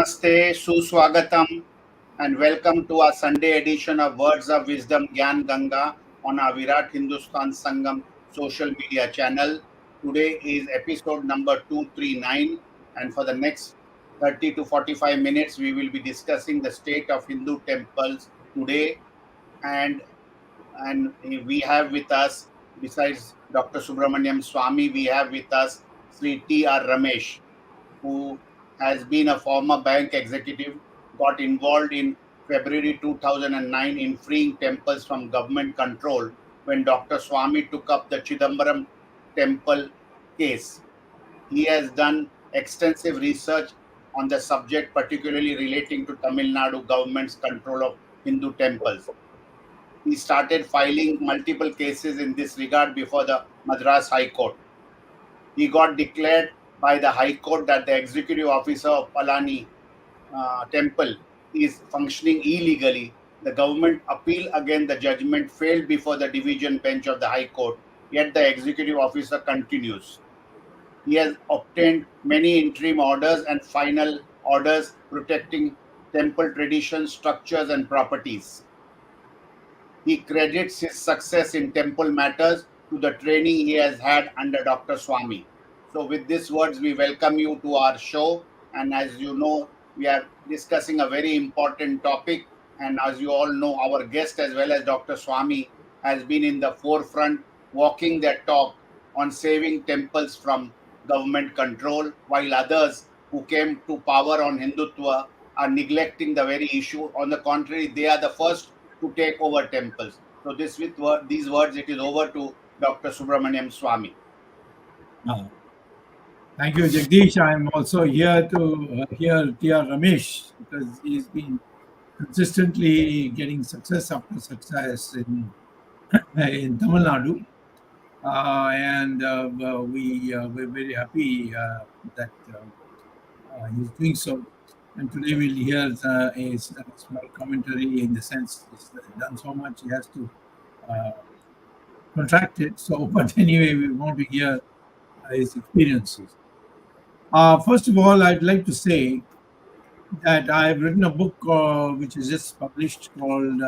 Namaste, Suswagatam, and welcome to our Sunday edition of Words of Wisdom Gyan Ganga on our Virat Hindustan Sangam social media channel. Today is episode number 239, and for the next 30 to 45 minutes, we will be discussing the state of Hindu temples today. And and we have with us, besides Dr. Subramanian Swamy, we have with us Sri T.R.Ramesh, who has been a former bank executive, got involved in February 2009 in freeing temples from government control when Dr. Swamy took up the Chidambaram temple case. He has done extensive research on the subject, particularly relating to Tamil Nadu government's control of Hindu temples. He started filing multiple cases in this regard before the Madras High Court. He got declared by the High Court that the executive officer of Palani temple is functioning illegally. The government appeal against the judgment failed before the division bench of the High Court, yet the executive officer continues. He has obtained many interim orders and final orders protecting temple traditions, structures, and properties. He credits his success in temple matters to the training he has had under Dr. Swamy. So, with these words, we welcome you to our show. And as you know, we are discussing a very important topic. And as you all know, our guest, as well as Dr. Swamy, has been in the forefront walking their talk on saving temples from government control, while others who came to power on Hindutva are neglecting the very issue. On the contrary, they are the first to take over temples. So these words, it is over to Dr. Subramanian Swamy. Thank you, Jagdish. I'm also here to hear T.R.Ramesh because he's been consistently getting success after success in Tamil Nadu. We're very happy that he's doing so. And today we'll hear a small commentary in the sense he's done so much, he has to contract it. So, but anyway, we want to hear his experiences. First of all, I'd like to say that I've written a book which is just published called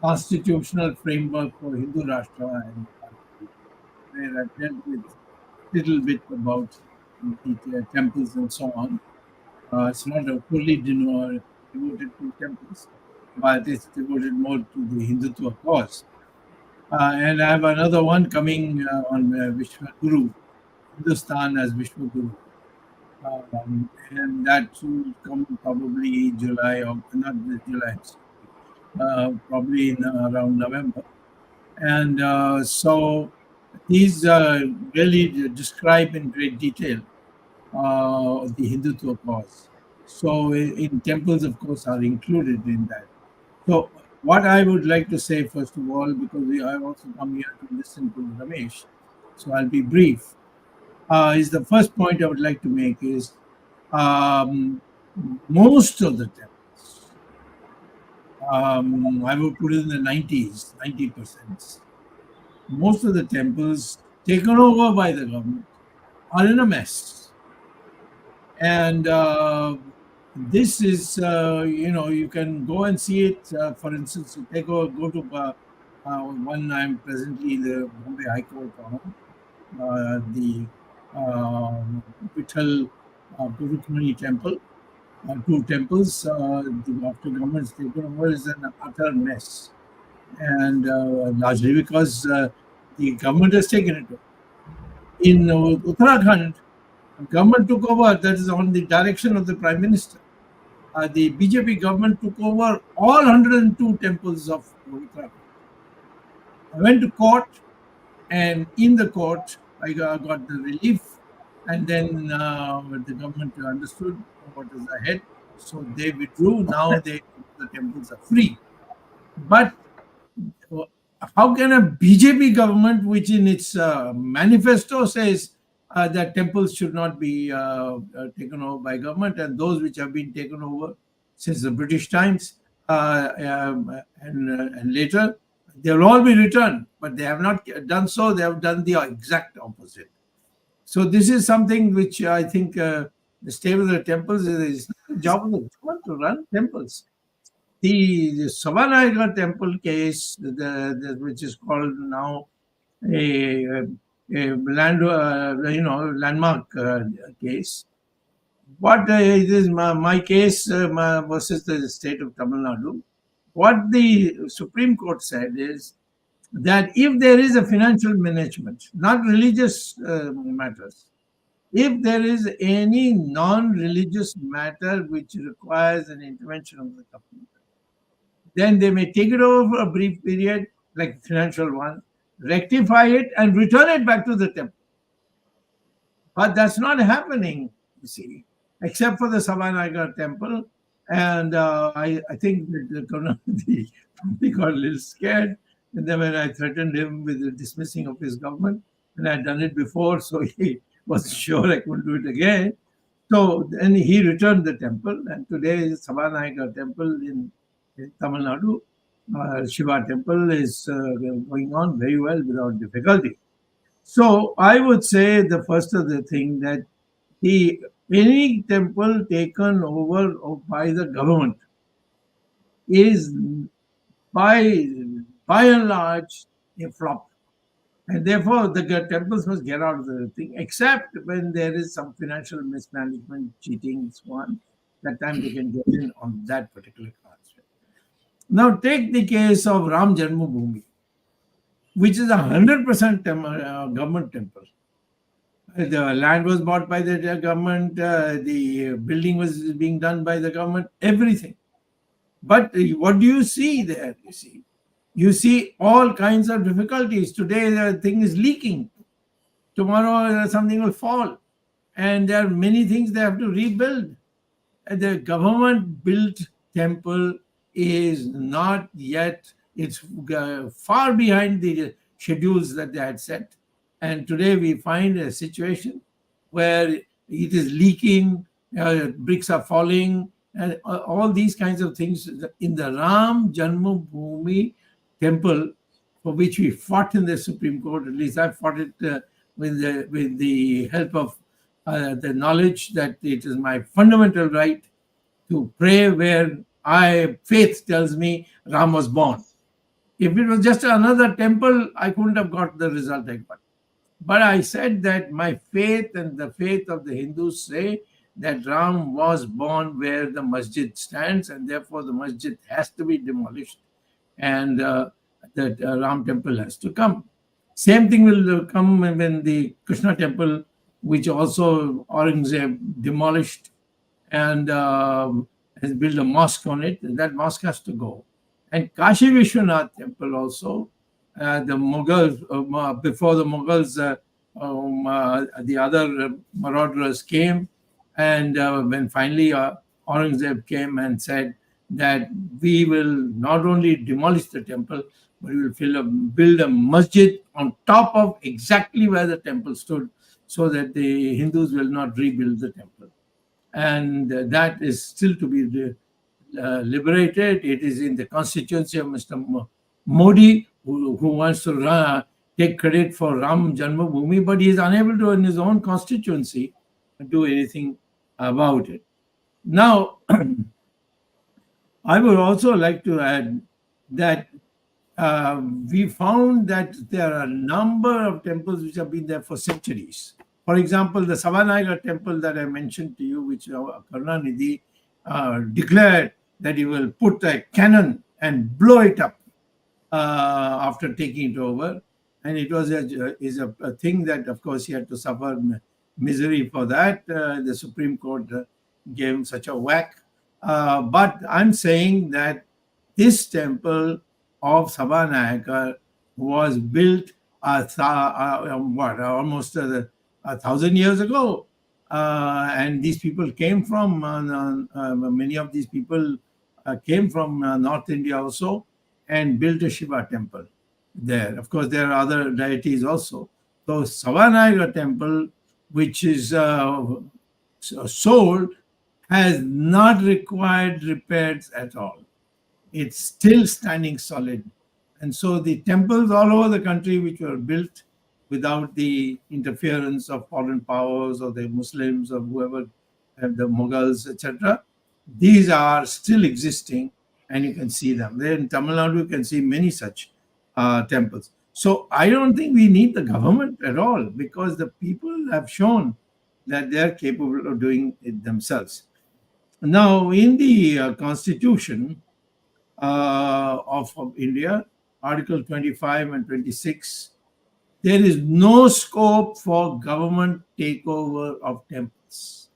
Constitutional Framework for Hindu Rashtra, and where I've dealt with a little bit about the temples and so on. It's not fully devoted to temples, but it's devoted more to the Hindutva cause. And I have another one coming on Vishwaguru, Hindustan as Vishwaguru. And that will come probably July, or not July, probably in around November. And so these really describe in great detail the Hindutva cause. So in temples, of course, are included in that. So what I would like to say, first of all, because I've also come here to listen to Ramesh, so I'll be brief, is the first point I would like to make is most of the temples, I would put it in the 90%, most of the temples taken over by the government are in a mess. And this is, you can go and see it. For instance, go to one I'm presently the Bombay High Court on, the Vithal Gurukmani temple, two temples. After government's taken over is an utter mess, and largely because the government has taken it over. In Uttarakhand, government took over, that is on the direction of the Prime Minister. The BJP government took over all 102 temples of Uttarakhand. I went to court, and in the court, I got the relief, and then the government understood what is ahead, so they withdrew. Now the temples are free. But how can a BJP government, which in its manifesto says that temples should not be taken over by government, and those which have been taken over since the British times and later, they will all be returned, but they have not done so. They have done the exact opposite. So this is something which I think The state of the temples is the job of the government to run temples. The Savannagar temple case, which is called now a, a landmark case. What it is my case versus the state of Tamil Nadu. What the Supreme Court said is that if there is a financial management, not religious matters, if there is any non-religious matter which requires an intervention of the government, then they may take it over for a brief period, like financial one, rectify it, and return it back to the temple. But that's not happening, you see, except for the Savanagar temple. And I think that the Karunanidhi probably got a little scared. And then when I threatened him with the dismissing of his government, and I'd done it before, so he wasn't sure I couldn't do it again. So then he returned the temple, and today is Savanagar temple in Tamil Nadu. Shiva temple is going on very well without difficulty. So I would say the first of the thing that the any temple taken over by the government is by by and large a flop. And therefore, the temples must get out of the thing, except when there is some financial mismanagement, cheating, so on. That time they can get in on that particular aspect. Now, take the case of Ram Janmabhoomi, which is 100% government temple. The land was bought by the government, the building was being done by the government, everything. But what do you see there? You see all kinds of difficulties. Today, the thing is leaking. Tomorrow, something will fall. And there are many things they have to rebuild. And the government built temple is not yet, it's far behind the schedules that they had set. And today we find a situation where it is leaking, bricks are falling, and all these kinds of things. In the Ram Janmabhoomi temple, for which we fought in the Supreme Court, at least I fought it with the help of the knowledge that it is my fundamental right to pray where faith tells me Ram was born. If it was just another temple, I couldn't have got the result I got. But I said that my faith and the faith of the Hindus say that Ram was born where the masjid stands, and therefore the masjid has to be demolished, and that Ram temple has to come. Same thing will come when the Krishna temple, which also Aurangzeb demolished and has built a mosque on it, that mosque has to go. And Kashi Vishwanath temple also, the Mughals, before the Mughals, the other marauders came, and when finally Aurangzeb came and said that we will not only demolish the temple, but we will build a masjid on top of exactly where the temple stood, so that the Hindus will not rebuild the temple. And that is still to be liberated. It is in the constituency of Mr. Modi, who wants to take credit for Ram Janmabhoomi, but he is unable to, in his own constituency, do anything about it. Now, I would also like to add that we found that there are a number of temples which have been there for centuries. For example, the Savanagar temple that I mentioned to you, which Karunanidhi declared that he will put a cannon and blow it up after taking it over. And it was a thing that, of course, he had to suffer misery for that. The Supreme Court gave him such a whack. But I'm saying that this temple of Savanagar was built almost 1,000 years ago. And these people came from, many of these people came from North India also, and built a Shiva temple there. Of course, there are other deities also. So Savanagar temple, which is sold, has not required repairs at all. It's still standing solid. And so the temples all over the country which were built without the interference of foreign powers or the Muslims or whoever the Mughals, etc. These are still existing, and you can see them. There in Tamil Nadu, you can see many such temples. So I don't think we need the government at all, because the people have shown that they are capable of doing it themselves. Now, in the Constitution of India, Article 25 and 26, there is no scope for government takeover of temples.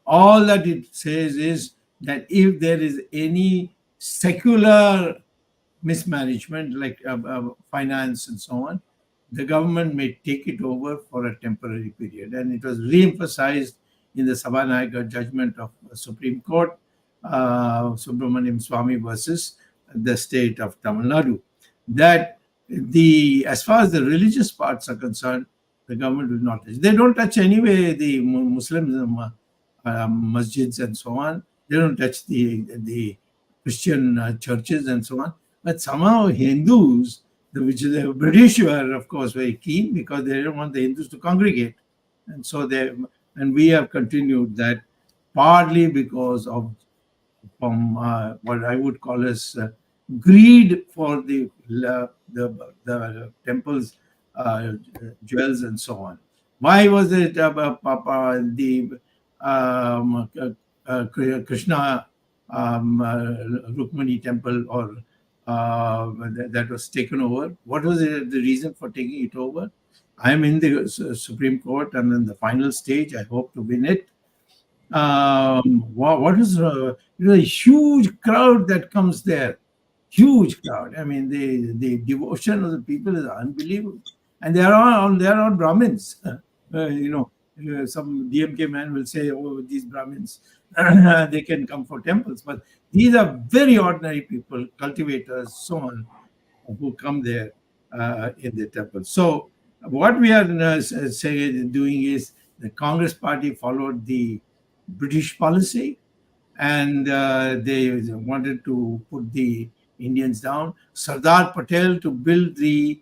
All that it says is that if there is any secular mismanagement, like finance and so on, the government may take it over for a temporary period. And it was re-emphasized in the Sabanagar judgment of the Supreme Court, Subramanian Swamy versus the state of Tamil Nadu, that as far as the religious parts are concerned, the government will not touch. They don't touch anyway the Muslims, masjids and so on. They don't touch the Christian churches and so on. But somehow Hindus, which the British were, of course, very keen, because they didn't want the Hindus to congregate. And so we have continued that, partly because of what I would call as greed for the temple's jewels and so on. Why was it the Krishna Rukmani temple or that was taken over? What was the reason for taking it over? I am in the Supreme Court. I'm in the final stage. I hope to win it. What is a huge crowd that comes there? Huge crowd. I mean, the devotion of the people is unbelievable, and they are all Brahmins. Some DMK man will say, "Oh, these Brahmins, they can come for temples," but these are very ordinary people, cultivators, so on, who come there in the temple. So, what we are doing is the Congress Party followed the British policy, and they wanted to put the Indians down. Sardar Patel to build the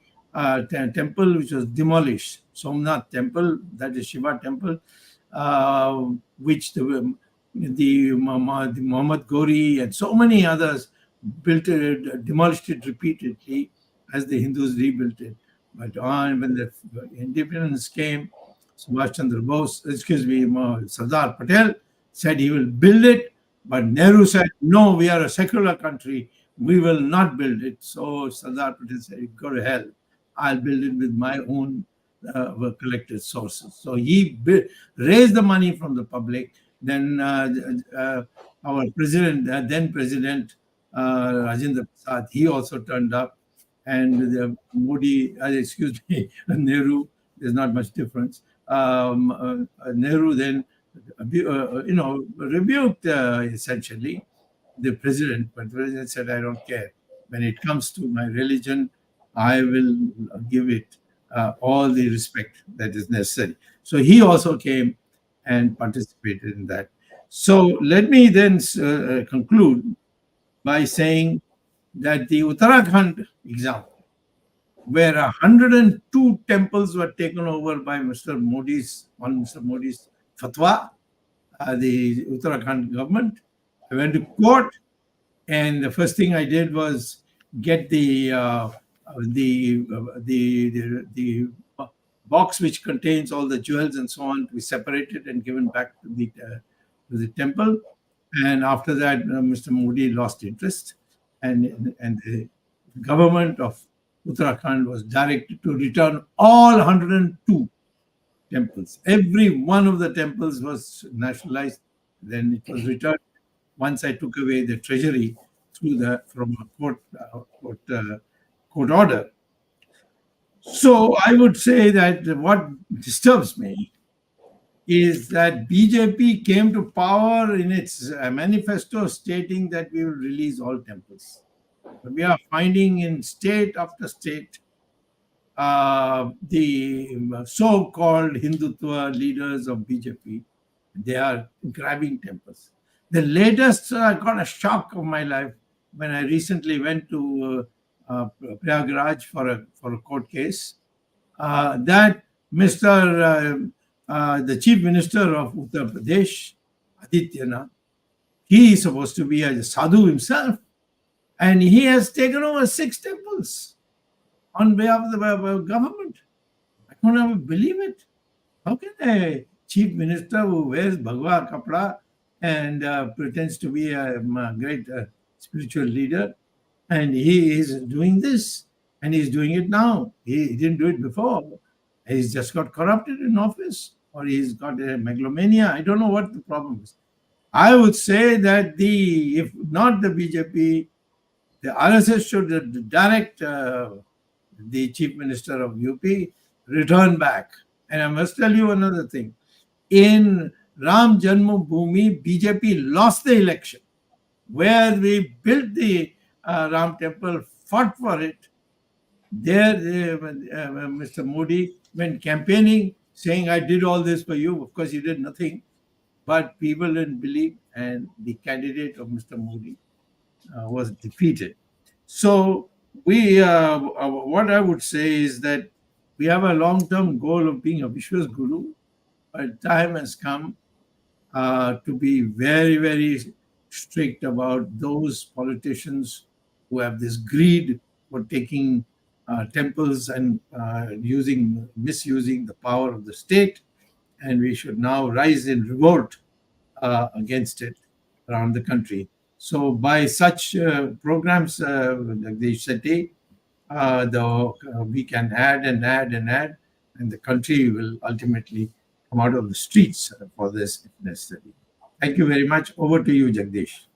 temple, which was demolished. Somnath temple, that is Shiva temple, which the Muhammad Ghori and so many others built it, demolished it repeatedly as the Hindus rebuilt it. But when the independence came, Subhash Chandra Bose, Sardar Patel said he will build it, but Nehru said, no, we are a secular country, we will not build it. So Sardar Patel said, go to hell, I'll build it with my own collected sources. So he raised the money from the public. Then our president, then President Rajendra Prasad, he also turned up, and Modi, Nehru, there's not much difference. Nehru then, rebuked essentially the president, but the president said, I don't care. When it comes to my religion, I will give it all the respect that is necessary. So he also came and participated in that. So let me then conclude by saying that the Uttarakhand example, where 102 temples were taken over by Mr. Modi's fatwa, the Uttarakhand government. I went to court, and the first thing I did was get the box which contains all the jewels and so on to be separated and given back to the temple. And after that, Mr. Modi lost interest, and the government of Uttarakhand was directed to return all 102 temples. Every one of the temples was nationalized. Then it was returned once I took away the treasury from a court order. So I would say that what disturbs me is that BJP came to power in its manifesto stating that we will release all temples. But we are finding in state after state the so-called Hindutva leaders of BJP, they are grabbing temples. The latest, I got a shock of my life when I recently went to Prayagraj for a court case, that the Chief Minister of Uttar Pradesh Adityanath. He is supposed to be a sadhu himself, and he has taken over 6 temples on behalf of the government. I can't ever believe it. How can a chief minister who wears bhagwa kapda and pretends to be a great spiritual leader, and he is doing this, and he's doing it now. He didn't do it before. He's just got corrupted in office, or he's got a megalomania. I don't know what the problem is. I would say that if not the BJP, the RSS should direct the chief minister of UP return back. And I must tell you another thing. In Ram Janmabhoomi, BJP lost the election where we built the Ram temple, fought for it. There, Mr. Modi went campaigning, saying, I did all this for you. Of course, he did nothing. But people didn't believe, and the candidate of Mr. Modi was defeated. So, what I would say is that we have a long-term goal of being a Vishwas Guru, but time has come to be very, very strict about those politicians who have this greed for taking temples and misusing the power of the state, and we should now rise in revolt against it around the country. So, by such programs like the SETI, we can add and add and add, and the country will ultimately come out of the streets for this if necessary. Thank you very much. Over to you, Jagdish.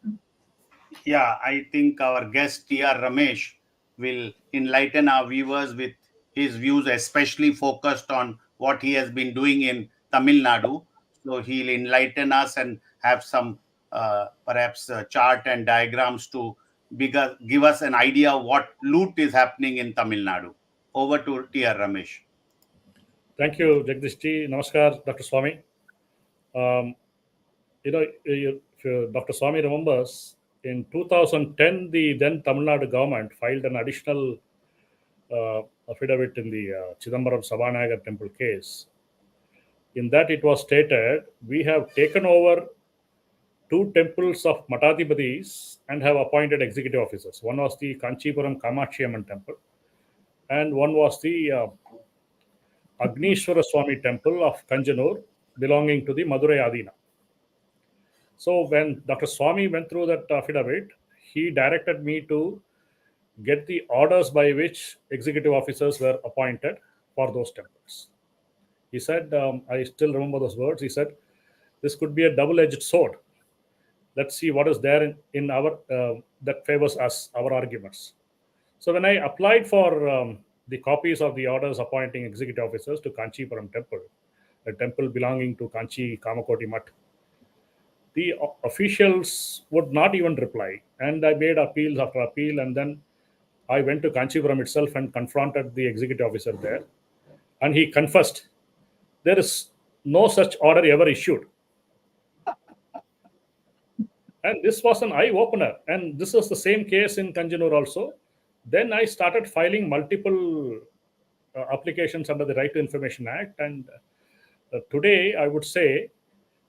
Yeah, I think our guest T.R. Ramesh will enlighten our viewers with his views, especially focused on what he has been doing in Tamil Nadu. So he'll enlighten us and have some perhaps chart and diagrams to give us an idea of what loot is happening in Tamil Nadu. Over to T.R. Ramesh. Thank you, Jagdish ji. Namaskar, Dr. Swamy. If Dr. Swamy remembers, in 2010, the then Tamil Nadu government filed an additional affidavit in the Chidambaram Sabanagar temple case. In that, it was stated, we have taken over 2 temples of Matadhipatis and have appointed executive officers. One was the Kanchipuram Kamakshi Amman temple, and one was the Agnishwara Swami temple of Kanjanur, belonging to the Madurai Adina. So when Dr. Swamy went through that affidavit, he directed me to get the orders by which executive officers were appointed for those temples. He said, I still remember those words, he said, this could be a double-edged sword. Let's see what is there in our that favors us, our arguments. So when I applied for the copies of the orders appointing executive officers to Kanchipuram temple, a temple belonging to Kanchi Kamakoti Mutt, the officials would not even reply. And I made appeals after appeal, and then I went to Kanchipuram itself and confronted the executive officer there. And he confessed, there is no such order ever issued. And this was an eye-opener. And this was the same case in Kanjanur also. Then I started filing multiple applications under the Right to Information Act. And today, I would say,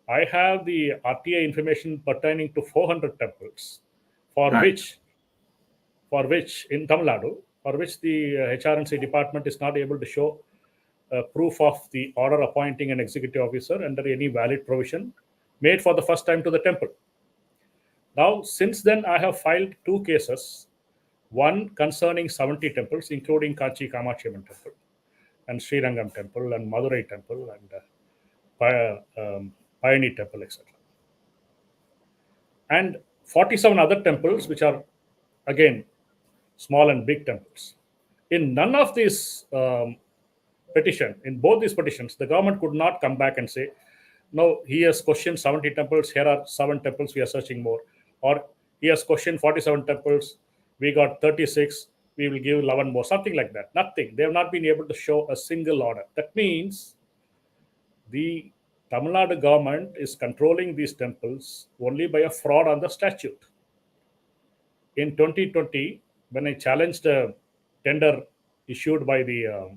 I have the RTI information pertaining to 400 temples, for which in Tamil Nadu, for which the HRNC department is not able to show proof of the order appointing an executive officer under any valid provision made for the first time to the temple. Now, since then, I have filed 2 cases, one concerning 70 temples, including Kanchi Kamakshi Amman temple, and Srirangam temple, and Madurai temple, and Payani temple, etc. And 47 other temples, which are, again, small and big temples. In none of these in both these petitions, the government could not come back and say, no, he has questioned 70 temples, here are 7 temples, we are searching more. Or he has questioned 47 temples, we got 36, we will give 11 more, something like that. Nothing. They have not been able to show a single order. That means the Tamil Nadu government is controlling these temples only by a fraud on the statute. In 2020, when I challenged a tender issued by the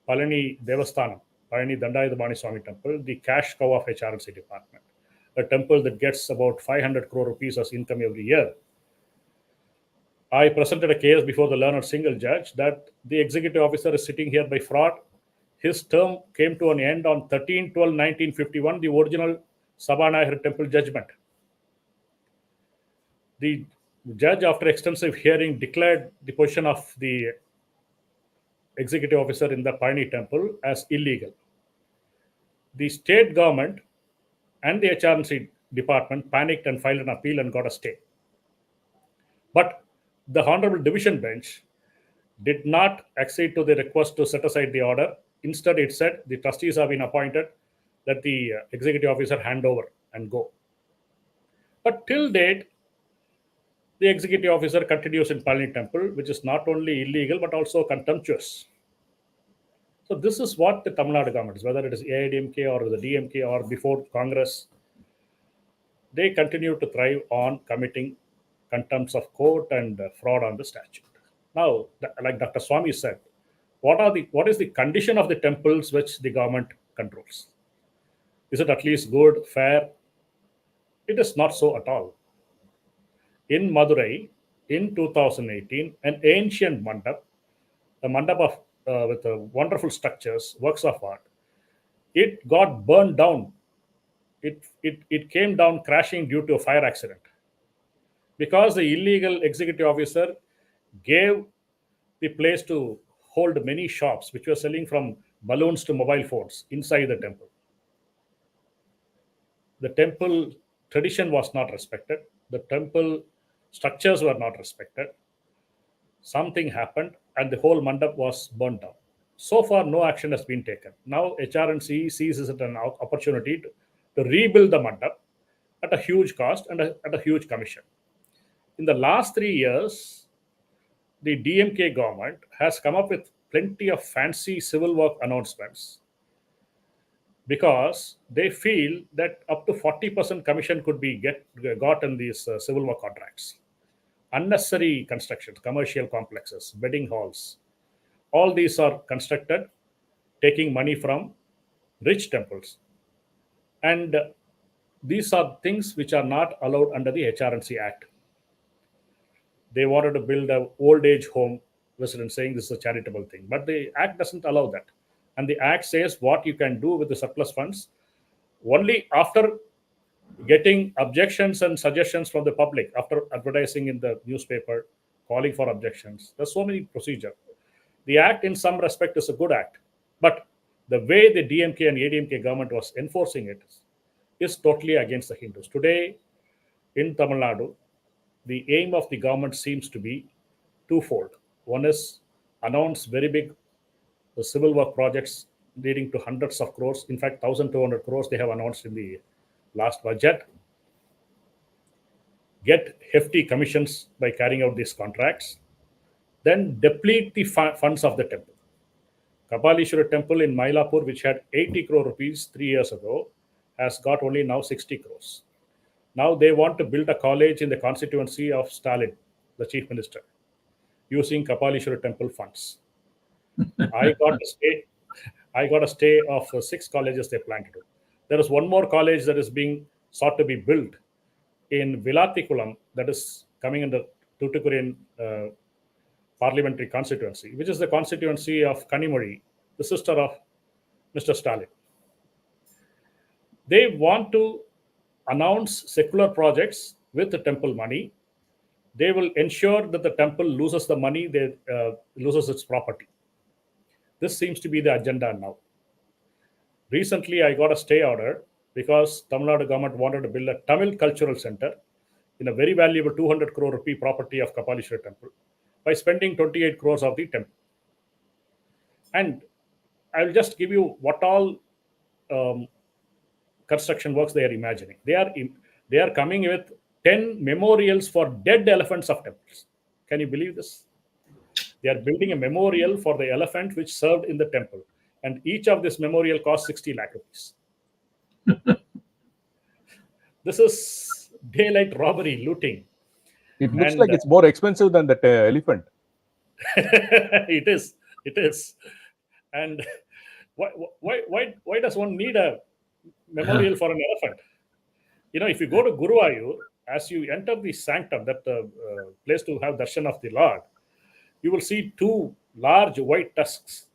Palani Devasthanam, Palani Dandayathamani Swami temple, the cash cow of HRNC department, a temple that gets about 500 crore rupees as income every year. I presented a case before the learned single judge that the executive officer is sitting here by fraud. His term came to an end on 13/12/1951, the original Sabanagar temple judgment. The judge, after extensive hearing, declared the position of the executive officer in the Palani temple as illegal. The state government and the HRNC department panicked and filed an appeal and got a stay. But the Honorable Division Bench did not accede to the request to set aside the order. Instead, it said the trustees have been appointed, that the executive officer hand over and go. But till date, the executive officer continues in Palani temple, which is not only illegal but also contemptuous. So this is what the Tamil Nadu government is, whether it is AIDMK or the DMK or before Congress, they continue to thrive on committing contempts of court and fraud on the statute. Now, like Dr. Swamy said, what is the condition of the temples which the government controls? Is it at least good, fair? It is not so at all. In Madurai, in 2018, an ancient mandap, a mandap of with wonderful structures, works of art, it got burned down. It came down crashing due to a fire accident because the illegal executive officer gave the place to hold many shops which were selling from balloons to mobile phones inside the temple. The temple tradition was not respected. The temple structures were not respected. Something happened and the whole mandap was burned down. So far, no action has been taken. Now, HRNC sees it an opportunity to rebuild the mandap at a huge cost and at a huge commission. In the last 3 years, the DMK government has come up with plenty of fancy civil work announcements because they feel that up to 40% commission could be got in these civil work contracts. Unnecessary constructions, commercial complexes, wedding halls, all these are constructed taking money from rich temples. And these are things which are not allowed under the HRNC Act. They wanted to build an old age home residence, saying this is a charitable thing. But the Act doesn't allow that. And the Act says what you can do with the surplus funds only after getting objections and suggestions from the public, after advertising in the newspaper, calling for objections. There's so many procedures. The Act, in some respect, is a good Act. But the way the DMK and ADMK government was enforcing it is totally against the Hindus. Today, in Tamil Nadu, the aim of the government seems to be twofold. One is announce very big civil work projects leading to hundreds of crores. In fact, 1,200 crores they have announced in the last budget. Get hefty commissions by carrying out these contracts. Then deplete the funds of the temple. Kapalishwara temple in Mylapore, which had 80 crore rupees 3 years ago, has got only now 60 crores. Now they want to build a college in the constituency of Stalin, the chief minister, using Kapalishwara temple funds. I got a stay of 6 colleges they plan to do. There is one more college that is being sought to be built in Vilatikulam, that is coming in the Tuticorin parliamentary constituency, which is the constituency of Kanimozhi, the sister of Mr. Stalin. They want to announce secular projects with the temple money. They will ensure that the temple loses the money, loses its property. This seems to be the agenda now. Recently, I got a stay order because Tamil Nadu government wanted to build a Tamil cultural center in a very valuable 200 crore rupee property of Kapalishwara temple by spending 28 crores of the temple. And I'll just give you what all construction works they are imagining. They are coming with 10 memorials for dead elephants of temples. Can you believe this? They are building a memorial for the elephant which served in the temple. And each of this memorial costs 60 lakh rupees. This is daylight robbery, looting. It looks like it's more expensive than that elephant. It is. And why does one need a memorial for an elephant? if you go to Guruvayur, as you enter the sanctum, that place to have darshan of the Lord, you will see two large white tusks.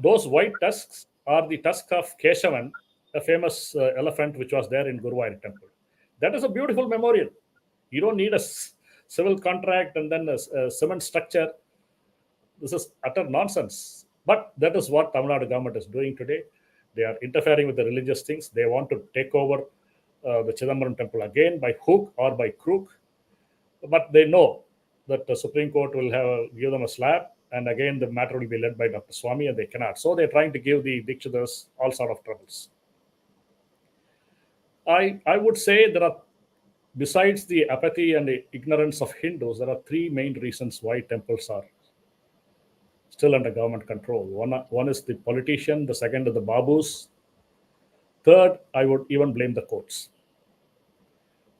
Those white tusks are the tusk of Keshavan, a famous elephant which was there in Guruvayur temple. That is a beautiful memorial. You don't need a civil contract and then a cement structure. This is utter nonsense. But that is what Tamil Nadu government is doing today. They are interfering with the religious things. They want to take over the Chidambaram temple again by hook or by crook. But they know that the Supreme Court will give them a slap, and again the matter will be led by Dr. Swamy, and they cannot. So they're trying to give the Dikshithas all sort of troubles. I would say there are, besides the apathy and the ignorance of Hindus, there are three main reasons why temples are still under government control. One is the politician, the second is the babus. Third, I would even blame the courts.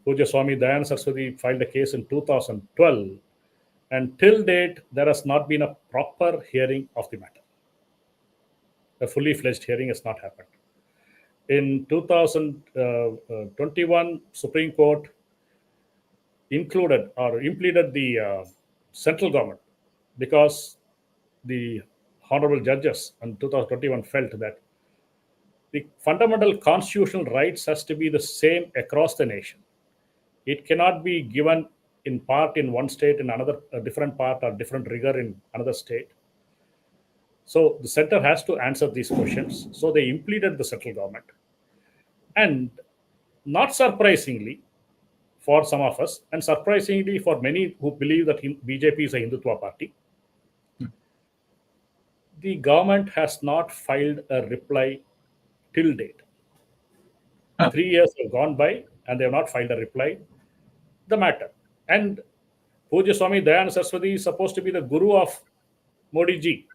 Puja Swami Dayananda Saraswati filed a case in 2012, and till date, there has not been a proper hearing of the matter. A fully fledged hearing has not happened. In 2021, Supreme Court included or implemented the central government because the honorable judges in 2021 felt that the fundamental constitutional rights has to be the same across the nation. It cannot be given in part in one state, in another, a different part or different rigor in another state. So the center has to answer these questions. So they implemented the central government. And not surprisingly, for some of us, and surprisingly for many who believe that BJP is a Hindutva party, the government has not filed a reply till date. 3 years have gone by and they have not filed a reply. The matter. And Puja Swami Dayananda Saraswati is supposed to be the guru of Modi ji.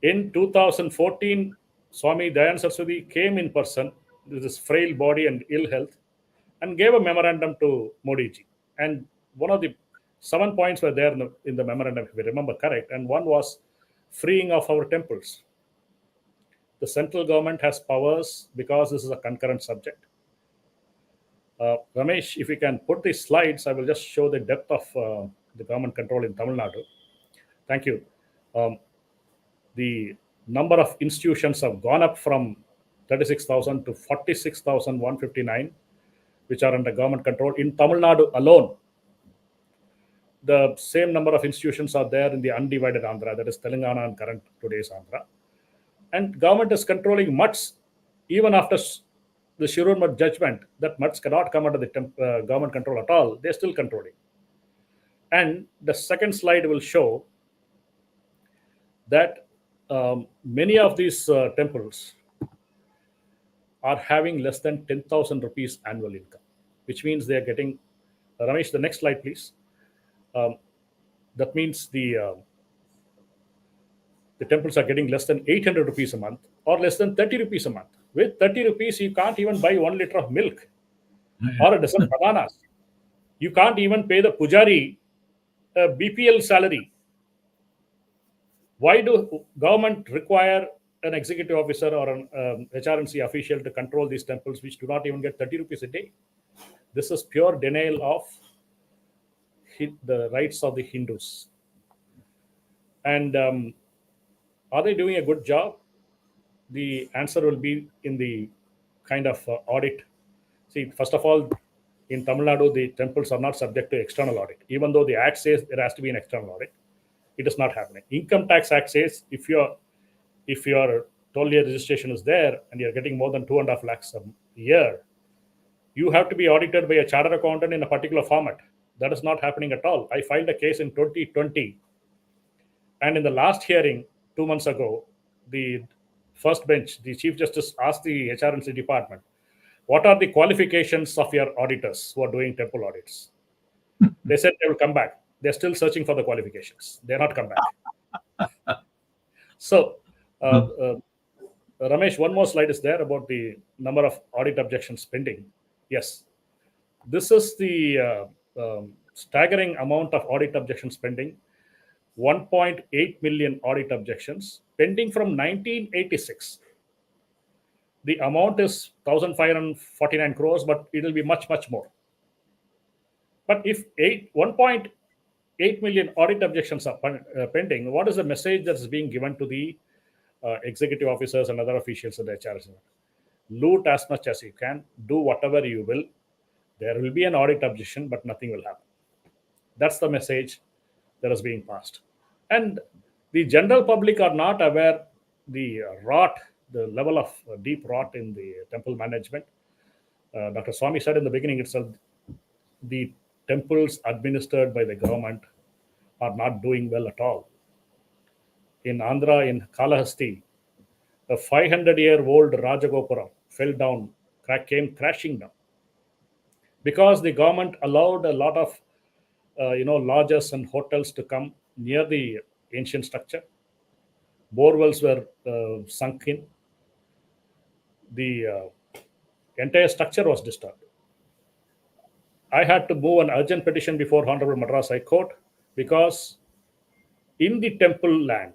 In 2014, Swami Dayananda Saraswati came in person with his frail body and ill health and gave a memorandum to Modi ji. And one of the 7 points were there in the memorandum, if we remember correct. And one was freeing of our temples. The central government has powers because this is a concurrent subject. Ramesh, if you can put the slides, I will just show the depth of the government control in Tamil Nadu. Thank you. The number of institutions have gone up from 36,000 to 46,159, which are under government control in Tamil Nadu alone. The same number of institutions are there in the undivided Andhra, that is Telangana and current today's Andhra. And government is controlling mutts even after the Shirur Mutt judgment that mutts cannot come under the government control at all. They're still controlling. And the second slide will show that many of these temples are having less than 10,000 rupees annual income, which means they are getting, Ramesh, the next slide, please. That means the temples are getting less than 800 rupees a month or less than 30 rupees a month. With 30 rupees, you can't even buy 1 liter of milk or a dozen bananas. You can't even pay the pujari a BPL salary. Why do government require an executive officer or an HRNC official to control these temples which do not even get 30 rupees a day? This is pure denial of the rights of the Hindus. And are they doing a good job? The answer will be in the kind of audit. See, first of all, in Tamil Nadu, the temples are not subject to external audit. Even though the Act says there has to be an external audit, it is not happening. Income Tax Act says if your toll year registration is there and you're getting more than 2.5 lakhs a year, you have to be audited by a chartered accountant in a particular format. That is not happening at all. I filed a case in 2020, and in the last hearing 2 months ago, the first bench, the Chief Justice asked the HRNC department, what are the qualifications of your auditors who are doing temple audits? They said they will come back. They're still searching for the qualifications. They're not come back. So, Ramesh, one more slide is there about the number of audit objections pending. Yes, this is the staggering amount of audit objections pending. 1.8 million audit objections pending from 1986. the amount is 1,549 crores, but it will be much, much more. But if 1.8 million audit objections are pending, what is the message that is being given to the executive officers and other officials at the HRS? Loot as much as you can, do whatever you will. There will be an audit objection, but nothing will happen. That's the message that is being passed. And the general public are not aware the the level of deep rot in the temple management. Dr. Swamy said in the beginning itself, the temples administered by the government are not doing well at all. In Andhra, in Kalahasti, a 500-year-old Rajagopuram fell down, came crashing down, because the government allowed a lot of lodges and hotels to come near the ancient structure. Borewells were sunk in. The entire structure was disturbed. I had to move an urgent petition before Honorable Madras High Court, because in the temple land,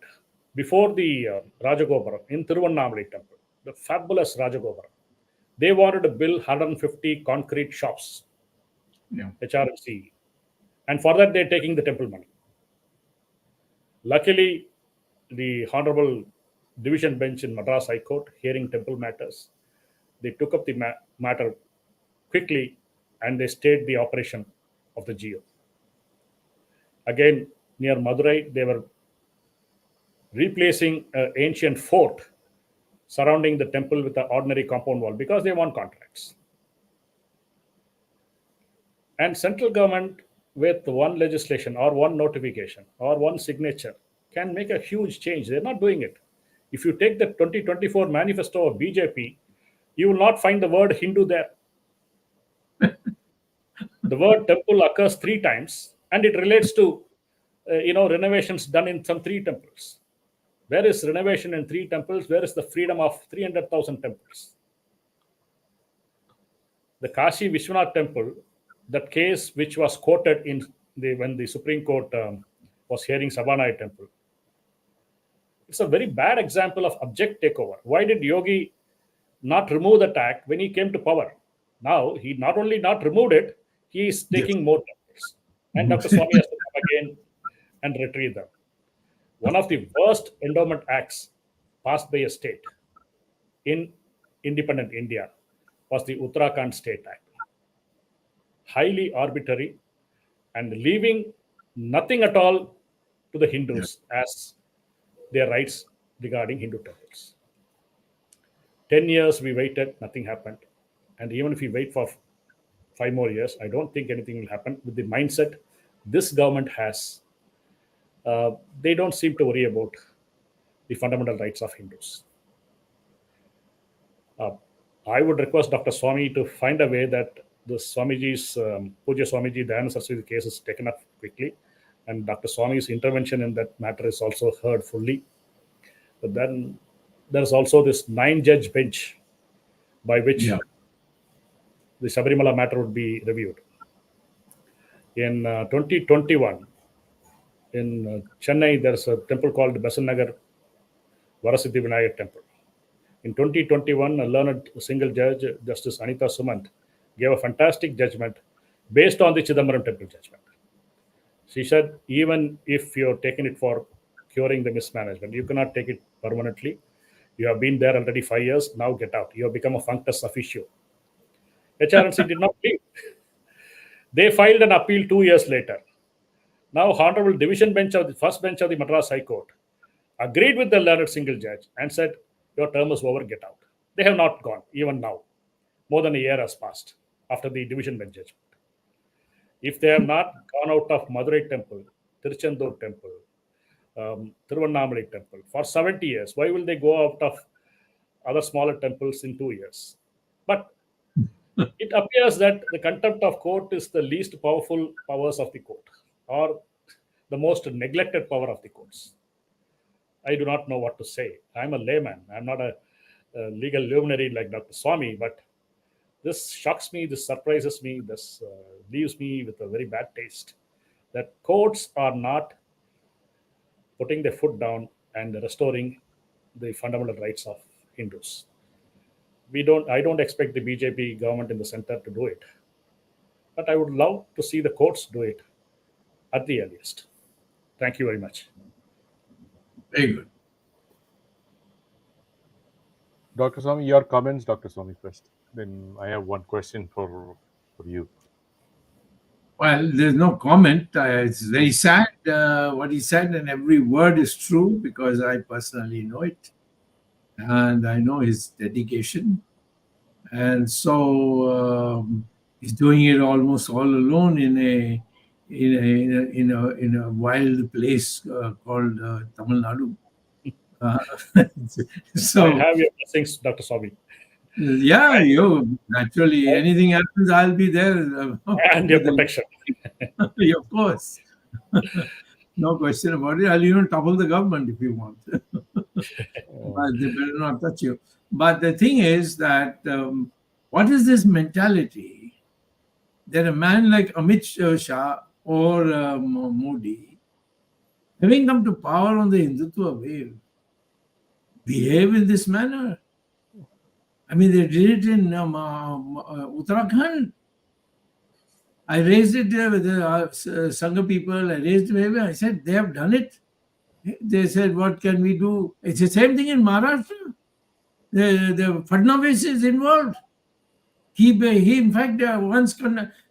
before the Rajagopuram, in Tiruvannamali temple, the fabulous Rajagopuram, they wanted to build 150 concrete shops, HRMC, and for that they're taking the temple money. Luckily, the Honorable Division Bench in Madras High Court, hearing temple matters, they took up the matter quickly and they stayed the operation of the GO. Again, near Madurai, they were replacing an ancient fort surrounding the temple with an ordinary compound wall because they want contracts. And central government, with one legislation or one notification or one signature, can make a huge change. They're not doing it. If you take the 2024 manifesto of BJP, you will not find the word Hindu there. The word temple occurs 3 times, and it relates to renovations done in some 3 temples. Where is renovation in 3 temples? Where is the freedom of 300,000 temples? The Kashi Vishwanath temple, that case which was quoted in when the Supreme Court was hearing Savanai temple, it's a very bad example of abject takeover. Why did Yogi not remove the tag when he came to power? Now he not only not removed it, he is taking more temples. And Dr. Swamy has to come again and retrieve them. One of the worst endowment acts passed by a state in independent India was the Uttarakhand State Act. Highly arbitrary and leaving nothing at all to the Hindus as their rights regarding Hindu temples. 10 years we waited, nothing happened. And even if we wait for 5 more years, I don't think anything will happen with the mindset this government has. They don't seem to worry about the fundamental rights of Hindus. I would request Dr. Swamy to find a way that the Swamiji's, Puja Swamiji Dayananda Saraswati case is taken up quickly, and Dr. Swamy's intervention in that matter is also heard fully. But then there's also this 9-judge bench by which the Sabarimala matter would be reviewed. In 2021, in Chennai, there's a temple called Besanagar Varasiddhi Vinayak Temple. In 2021, a learned single judge, Justice Anita Sumant, gave a fantastic judgment based on the Chidambaram temple judgment. She said, even if you're taking it for curing the mismanagement, you cannot take it permanently. You have been there already 5 years, now get out. You have become a functus officio. HRMC did not leave. They filed an appeal 2 years later. Now, Honorable Division Bench of the first bench of the Madras High Court agreed with the learned single judge and said, your term is over, get out. They have not gone, even now. More than a year has passed after the division bench judgment. If they have not gone out of Madurai temple, Tiruchendur temple, Tiruvannamali temple for 70 years, why will they go out of other smaller temples in 2 years? But it appears that the contempt of court is the least powerful powers of the court, or the most neglected power of the courts. I do not know what to say. I'm a layman. I'm not a legal luminary like Dr. Swamy, but this shocks me, this surprises me, this leaves me with a very bad taste, that courts are not putting their foot down and restoring the fundamental rights of Hindus. I don't expect the BJP government in the center to do it, but I would love to see the courts do it at the earliest. Thank you very much. Very good. Dr. Swamy, your comments, Dr. Swamy, first. Then I have one question for you. Well, there's no comment. It's very sad what he said, and every word is true because I personally know it, and I know his dedication, and so he's doing it almost all alone in a wild place called Tamil Nadu. So I have your blessings, Dr. Swamy. yeah, naturally anything happens, I'll be there. And your protection. Of course. No question about it. I'll even topple the government if you want. But they better not touch you. But the thing is that what is this mentality that a man like Amit Shah or Modi, having come to power on the Hindutva wave, behave in this manner? I mean, they did it in Uttarakhand. I raised it with the Sangha people. I raised it. I said, they have done it. They said, what can we do? It's the same thing in Maharashtra. The Fadnavis is involved. He in fact, once,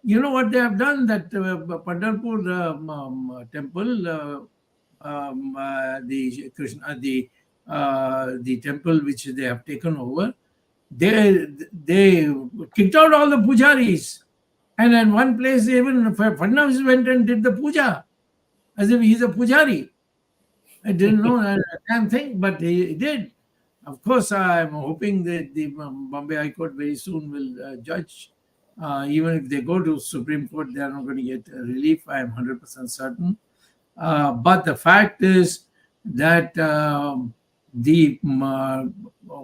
you know what they have done? That Pandharpur temple, the Krishna, the temple which they have taken over, they kicked out all the pujaris. And in one place, even Fadnavis went and did the puja, as if he's a pujari. I didn't know that damn thing, but he did. Of course, I'm hoping that the Bombay High Court very soon will judge. Even if they go to Supreme Court, they are not going to get relief. I am 100% certain. But the fact is that the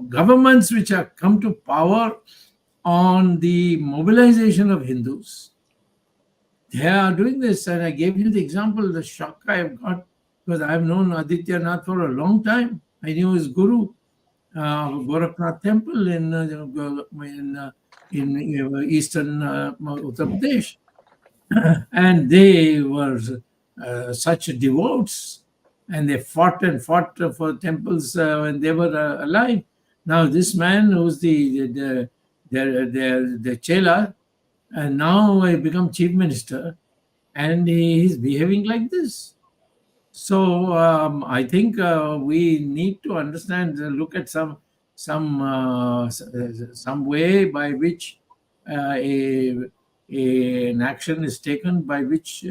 governments which have come to power on the mobilization of Hindus, they are doing this. And I gave you the example, the shock I have got, because I have known Aditya Nath for a long time. I knew his guru, Gorakhnath Temple in eastern Uttar Pradesh. And they were such devotees, and they fought for temples when they were alive. Now this man who's the chela, and now I become chief minister, and he's behaving like this. So I think we need to understand, look at some way by which an action is taken by which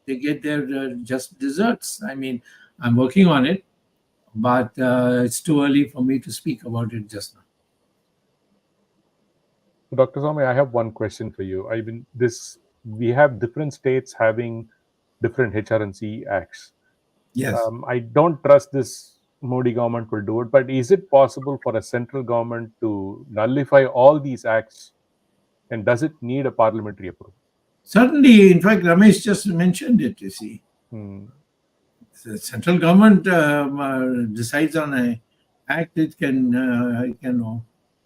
they get their just desserts. I mean, I'm working on it, but it's too early for me to speak about it just now. Dr. Swamy, I have one question for you. I mean, we have different states having different HRNC acts. Yes. I don't trust this Modi government will do it, but is it possible for a central government to nullify all these acts, and does it need a parliamentary approval? Certainly. In fact, Ramesh just mentioned it, you see. The central government decides on an act, it can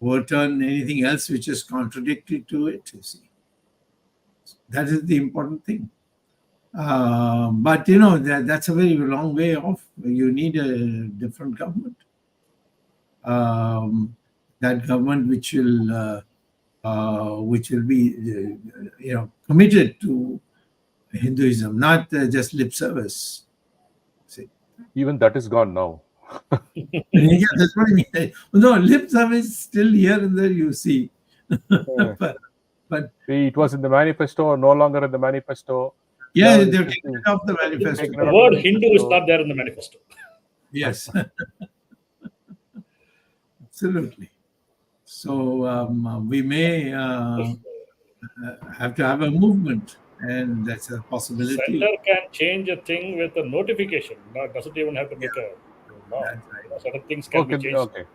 overturn anything else which is contradictory to it, you see. That is the important thing. But that's a very long way off. You need a different government. That government which will be committed to Hinduism, not just lip service. See? Even that is gone now. Yeah, that's what I mean. No, lip service still here and there, you see. But it was in the manifesto, no longer in the manifesto. Yeah, they're taking it off the manifesto. The word Hindu is not there in the manifesto. Yes. Absolutely. So we may have to have a movement, and that's a possibility. Center can change a thing with a notification. Doesn't even have to make a law. That's right. Certain things can be changed. Okay.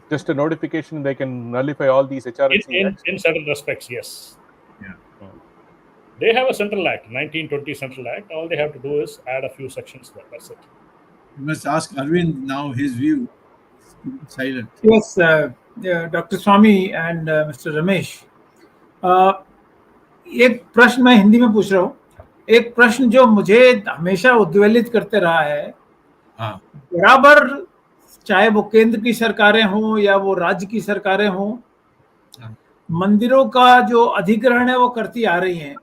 Just a notification, they can nullify all these HRNC acts. In certain respects, yes. Yeah. They have a central act, 1920 Central Act. All they have to do is add a few sections there. That's it. You must ask Arvind now his view. Silent. Yes, doctor Swami and mister Ramesh, एक प्रश्न मैं हिंदी में पूछ रहा हूँ। एक प्रश्न जो मुझे हमेशा उद्वेलित करते रहा है, हाँ, बराबर चाहे वो केंद्र की सरकारें हों या वो राज्य की सरकारें हों, हाँ। मंदिरों का जो अधिग्रहण है वो करती आ रही हैं।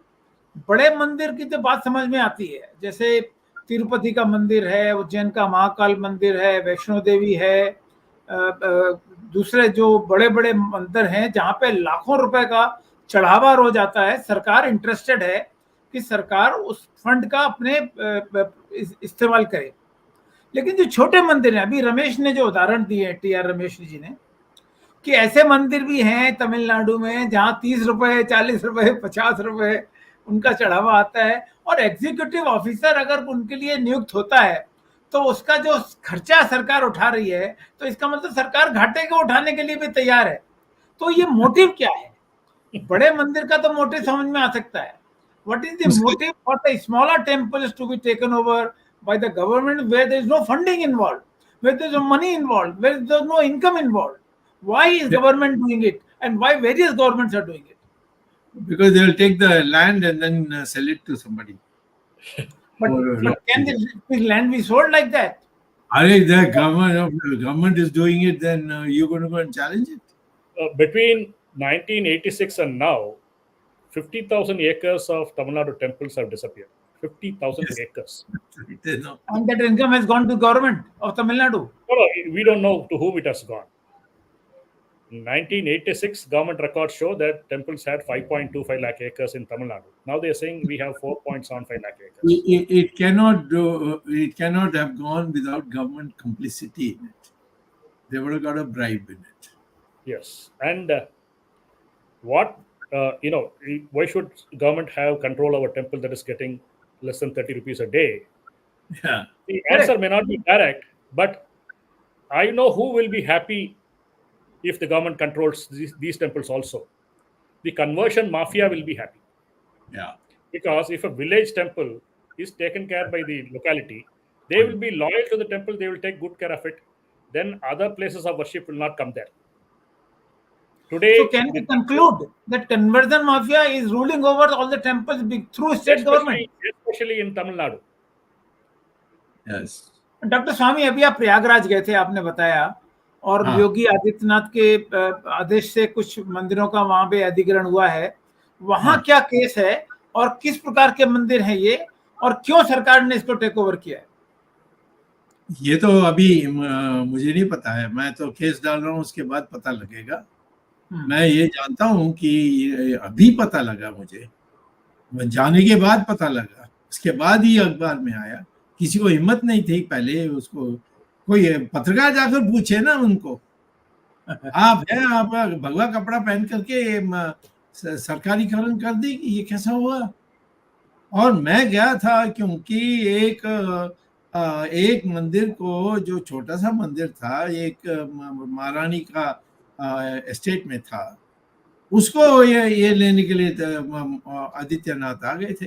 बड़े मंदिर की तो बात समझ में आती है, जैसे तिरुपति का मंदिर है, उज्जैन का महाकाल मंदिर है, वैष्णो देवी है, दूसरे जो बड़े बड़े मंदिर हैं जहां पे लाखों रुपए का चढ़ावा रोज आता है। सरकार इंटरेस्टेड है कि सरकार उस फंड का अपने इस्तेमाल करे। लेकिन जो छोटे मंदिर हैं, अभी रमेश ने जो उदाहरण दिए, टी.आर. रमेश जी ने, कि ऐसे मंदिर भी हैं तमिलनाडु में जहां 30 रुपए, 40 रुपए, 50 रुपए उनका चढ़ावा आता है, और एग्जीक्यूटिव ऑफिसर अगर उनके लिए नियुक्त होता है तो उसका जो खर्चा सरकार उठा रही है, तो इसका मतलब सरकार घाटे को उठाने के लिए भी तैयार है। तो ये मोटिव क्या है? बड़े मंदिर का तो मोटिव समझ में आ सकता है। What is the motive for the smaller temples to be taken over by the government where there is no funding involved, where there is no money involved, where there is no income involved? Why is government doing it, and why various governments are doing it? Because they will take the land and then sell it to somebody. But can the land be sold like that? If the government is doing it, then you're going to go and challenge it. Between 1986 and now, 50,000 acres of Tamil Nadu temples have disappeared. 50,000 Yes. acres. And that income has gone to government of Tamil Nadu. No, we don't know to whom it has gone. In 1986, government records show that temples had 5.25 lakh acres in Tamil Nadu. Now they are saying we have 4.75 lakh acres. It cannot have gone without government complicity in it. They would have got a bribe in it. Yes. And why should government have control over temple that is getting less than 30 rupees a day? Yeah. The answer may not be direct, but I know who will be happy if the government controls these temples also. The conversion mafia will be happy. Yeah. Because if a village temple is taken care by the locality, they will be loyal to the temple, they will take good care of it. Then other places of worship will not come there. Today, so can we conclude that conversion mafia is ruling over all the temples through state government? Especially in Tamil Nadu. Yes. Doctor Swami, अभी आप प्रयागराज गए थे, आपने बताया, और योगी आदित्यनाथ के आदेश से कुछ मंदिरों का वहां पे अधिग्रहण हुआ है। वहां क्या केस है और किस प्रकार के मंदिर हैं ये, और क्यों सरकार ने इसको टेक ओवर किया है? ये तो अभी मुझे नहीं पता है, मैं तो केस डाल रहा हूँ, उसके बाद पता लगेगा। मैं ये जानता हूँ कि अभी पता लगा, मुझे जाने के बाद पता लगा, उसके बाद ही अखबार में आया। किसी को हिम्मत नहीं थी पहले, उसको कोई पत्रकार जाकर पूछे ना उनको, आप भगवा कपड़ा पहन करके सरकारीकरण कर दी, ये कैसा हुआ? और मैं गया था क्योंकि एक मंदिर को, जो छोटा सा मंदिर था, एक महारानी का एस्टेट में था, उसको ये लेने के लिए आदित्यनाथ आ गए थे।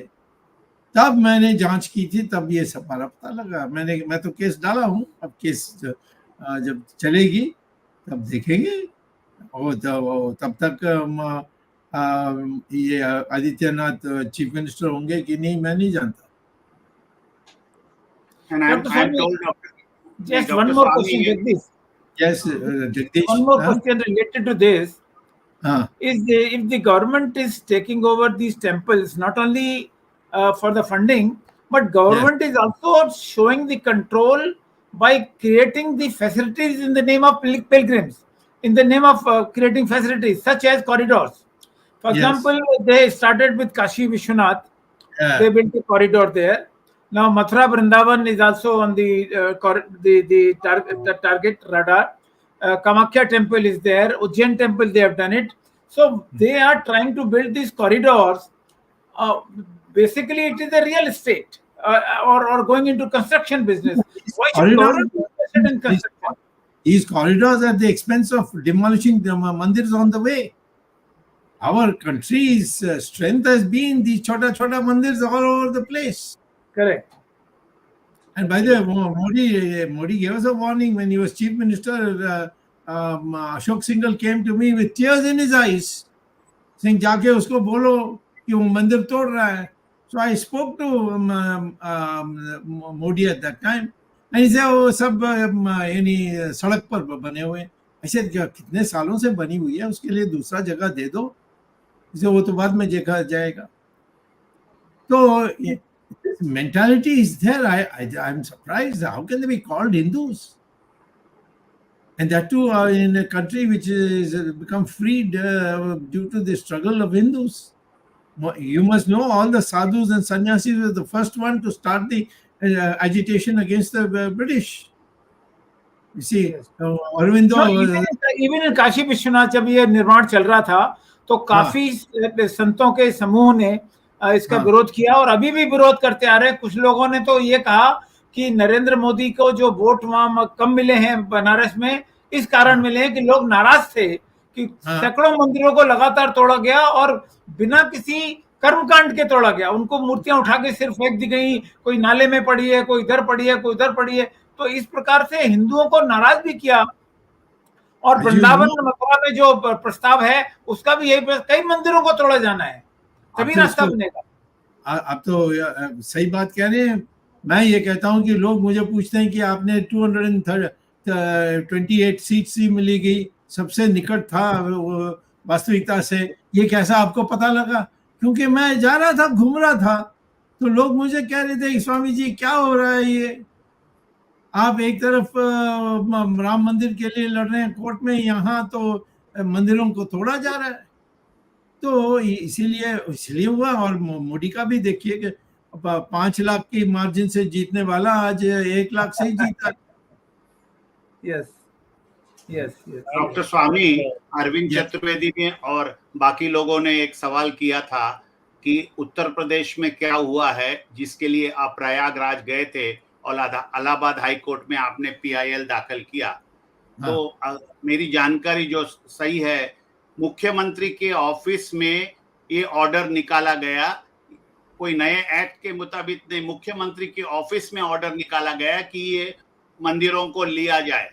तब मैंने जांच की थी, तब ये सारा पता लगा। मैं तो केस डाला हूँ, अब केस जब चलेगी तब देखेंगे, और तब तक ये आदित्यनाथ चीफ मिनिस्टर होंगे कि नहीं, मैं नहीं जानता। And I'm told, just one more question, Jagdish. Yes, Jagdish. One more question related to this. If the government is taking over these temples, not only for the funding, but government is also showing the control by creating the facilities in the name of pilgrims, in the name of creating facilities such as corridors. For example, they started with Kashi Vishwanath. They built a corridor there. Now Mathura Vrindavan is also on the target radar. Kamakya temple is there. Ujjain temple, they have done it. So they are trying to build these corridors. Basically, it is a real estate or going into construction business. Why should government be interested in construction? These corridors are at the expense of demolishing the mandirs on the way. Our country's strength has been these chota mandirs all over the place. Correct. And by the way, Modi gave us a warning when he was chief minister Ashok Singhal came to me with tears in his eyes, saying, "जाके उसको बोलो कि वो मंदिर तोड़ रहा है." So I spoke to Modi at that time, and he said, "वो सब यानी सड़क पर बने हुए हैं." I said, "कितने सालों से बनी हुई है, उसके लिए दूसरा जगह दे दो, इसे वो तो बाद में देखा जाएगा." So this mentality is there. I'm surprised. How can they be called Hindus? And that too in a country which is become freed due to the struggle of Hindus. You must know all the sadhus and sannyasis were the first one to start the agitation against the British. You see, Yes. Aurobindo. No, even in Kashi Vishwanath जब ये निर्माण चल रहा था तो काफी संतों के समूह ने इसका विरोध किया और अभी भी विरोध करते आ रहे हैं। कुछ लोगों ने तो ये कहा कि नरेंद्र मोदी को जो वोट वहां कम मिले हैं बनारस में, इस कारण मिले हैं कि लोग नाराज थे कि सैकड़ों मंदिरों को लगातार तोड़ा गया और बिना किसी कर्मकांड के तोड़ा गया। उनको मूर्तियां उठा के सिर्फ फेंक दी गई, कोई नाले में पड़ी है, कोई इधर पड़ी है, कोई उधर पड़ी है। तो इस प्रकार से हिंदुओं को नाराज भी किया। और वृंदावन मथुरा में जो प्रस्ताव है उसका भी यही, कई मंदिरों को तोड़ा जाना है तभी रास्ता बनेगा। आप तो सही बात कह रहे हैं। मैं ये कहता हूं कि लोग मुझे पूछते हैं कि आपने 228 सीट ही मिली गई, सबसे निकट था वास्तविकता से, ये कैसा आपको पता लगा? क्योंकि मैं जा रहा था, घूम रहा था, तो लोग मुझे कह रहे थे, स्वामी जी क्या हो रहा है ये, आप एक तरफ राम मंदिर के लिए लड़ रहे हैं कोर्ट में, यहाँ तो मंदिरों को तोड़ा जा रहा है। तो इसीलिए हुआ। और मोदी का भी देखिए कि 5 लाख की मार्जिन से जीतने वाला आज 1 लाख से ही जीता। Yes yes yes. डॉक्टर स्वामी, अरविंद चतुर्वेदी ने और बाकी लोगों ने एक सवाल किया था कि उत्तर प्रदेश में क्या हुआ है जिसके लिए आप प्रयागराज गए थे और इलाहाबाद हाई कोर्ट में आपने PIL दाखिल किया। तो मेरी जानकारी जो सही है, मुख्यमंत्री के ऑफिस में ये ऑर्डर निकाला गया, कोई नए एक्ट के मुताबिक नहीं, मुख्यमंत्री के ऑफिस में ऑर्डर निकाला गया कि ये मंदिरों को लिया जाए।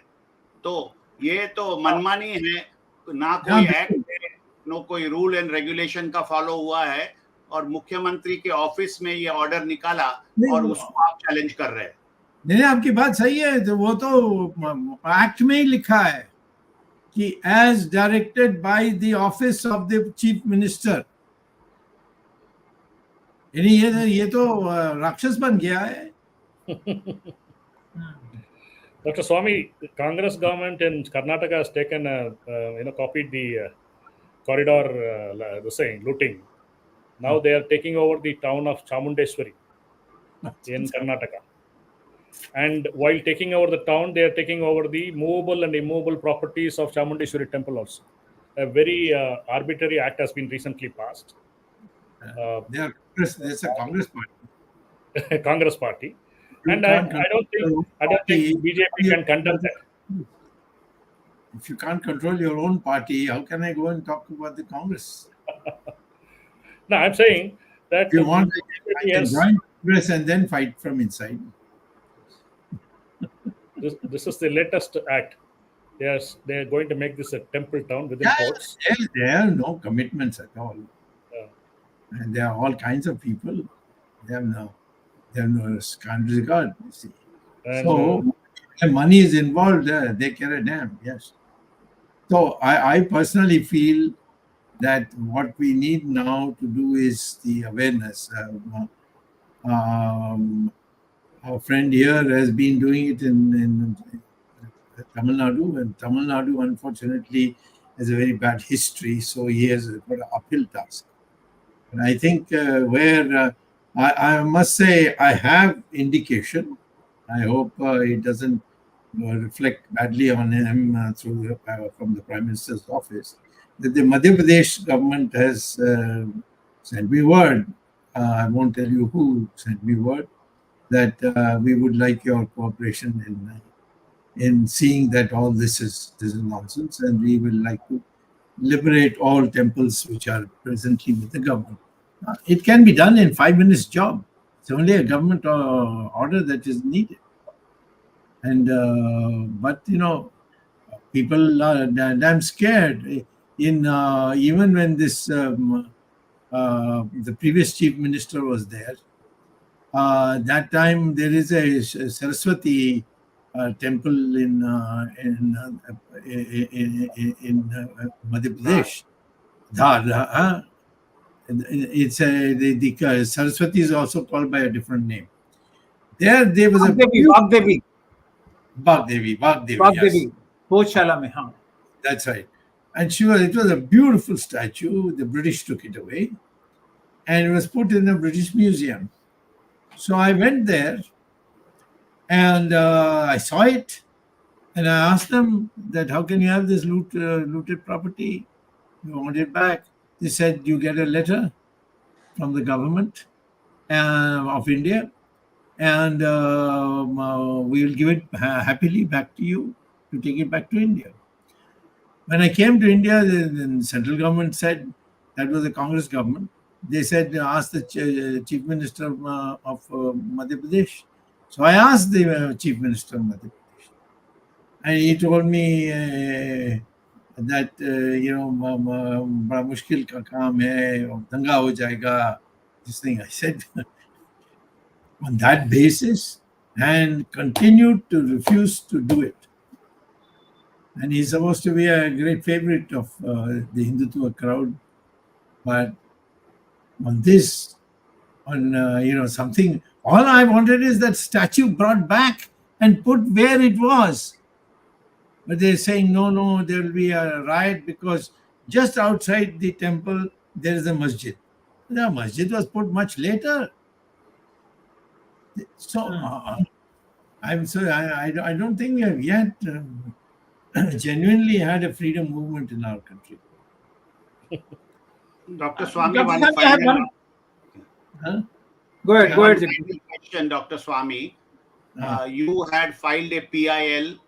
तो ये तो मनमानी है, ना कोई एक्ट है, नो कोई रूल एंड रेगुलेशन का फॉलो हुआ है, और मुख्यमंत्री के ऑफिस में ये ऑर्डर निकाला और उसको आप चैलेंज कर रहे हैं। नहीं, आपकी बात सही है। तो वो तो एक्ट में ही लिखा है कि as directed by the office of the chief minister. यानी ये तो राक्षस बन गया है। Dr. Swamy, Congress government in Karnataka has taken, copied the corridor, looting. Now they are taking over the town of Chamundeshwari in Karnataka. And while taking over the town, they are taking over the movable and immovable properties of Chamundeshwari temple also. A very arbitrary act has been recently passed. There's a Congress party. Congress party. And I don't think BJP can condemn that. If you can't control your own party, how can I go and talk about the Congress? No, I'm saying that if you want, I can join Congress and then fight from inside. This is the latest act. They are going to make this a temple town within courts. There are no commitments at all. And there are all kinds of people. They have no can't regard, you see. And so money is involved there, they care a damn, yes. So I personally feel that what we need now to do is the awareness. Our friend here has been doing it in Tamil Nadu, and Tamil Nadu unfortunately has a very bad history, so he has got an uphill task. And I think where I must say I have indication. I hope it doesn't reflect badly on him from the Prime Minister's office, that the Madhya Pradesh government has sent me word. I won't tell you who sent me word, that we would like your cooperation in seeing that all this is nonsense, and we will like to liberate all temples which are presently with the government. It can be done in 5 minutes job. It's only a government order that is needed. And but people are damn scared. In even when this the previous chief minister was there, that time there is a Saraswati temple in Madhya Pradesh. Dhar. It's the Saraswati is also called by a different name. There was a Vagdevi, Vagdevi, yes. Bhojshala mein, हाँ. That's right. And it was a beautiful statue. The British took it away and it was put in the British Museum. So I went there and I saw it and I asked them that how can you have this looted property? You want it back. They said you get a letter from the government of India and we will give it happily back to you to take it back to India. When I came to India, the central government said, that was the Congress government, they said, ask the chief minister of Madhya Pradesh. So I asked the chief minister of Madhya Pradesh. And he told me that, बड़ा मुश्किल का काम है, दंगा हो जाएगा, this thing. I said, on that basis, and continued to refuse to do it. And he's supposed to be a great favorite of the Hindutva crowd. But on this, on something, all I wanted is that statue brought back and put where it was. But they're saying, no, there will be a riot because just outside the temple, there is a masjid. The masjid was put much later. So I don't think we have yet genuinely had a freedom movement in our country. Dr. Swamy, Dr. one Swamy, I have final Go ahead. question, Dr. Swamy. You had filed a PIL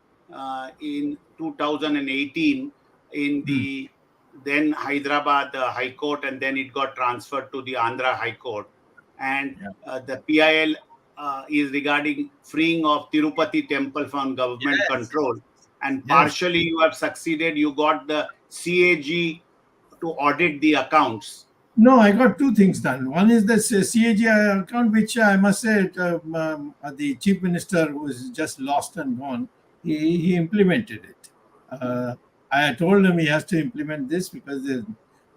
in 2018 in the then Hyderabad High Court, and then it got transferred to the Andhra High Court. And the PIL is regarding freeing of Tirupati temple from government control. And partially you have succeeded. You got the CAG to audit the accounts. No, I got two things done. One is the CAG account, which I must say the chief minister was just lost and gone. He implemented it. I told him he has to implement this because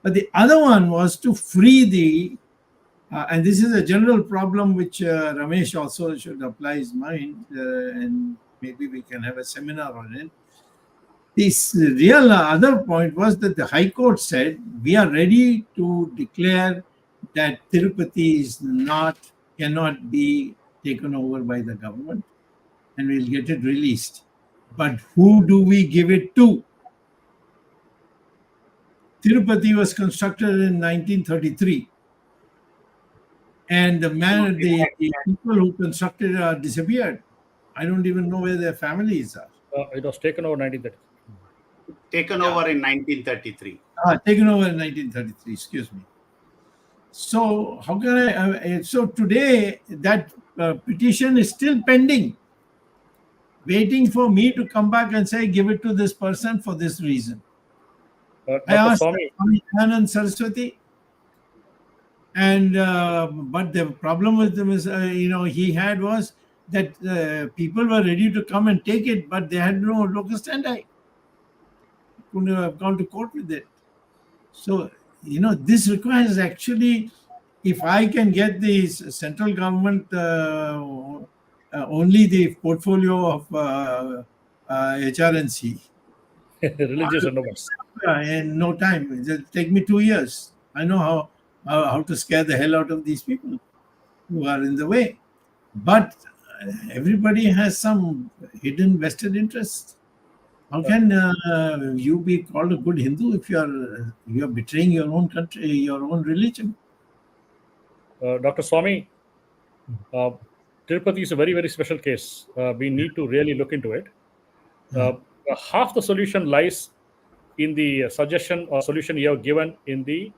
but the other one was to free the and this is a general problem which Ramesh also should apply his mind and maybe we can have a seminar on it. This real other point was that the High Court said we are ready to declare that Tirupati cannot be taken over by the government and we'll get it released. But who do we give it to? Tirupati was constructed in 1933. And the people who constructed it are disappeared. I don't even know where their families are. It was taken over in 1933. Taken over in 1933. Taken over in 1933, excuse me. So how can I? So today that petition is still pending, waiting for me to come back and say, give it to this person for this reason. I asked Swami Anand Saraswati, and but the problem with him is, he had was that people were ready to come and take it, but they had no locus standi. Couldn't have gone to court with it. So, this requires actually, if I can get the central government only the portfolio of HRNC. Religious endowments. In no time. It'll take me 2 years. I know how to scare the hell out of these people who are in the way. But everybody has some hidden vested interest. How can you be called a good Hindu if you are betraying your own country, your own religion? Dr. Swamy, Tirupati is a very, very special case. We need to really look into it. Half the solution lies in the suggestion or solution you have given in the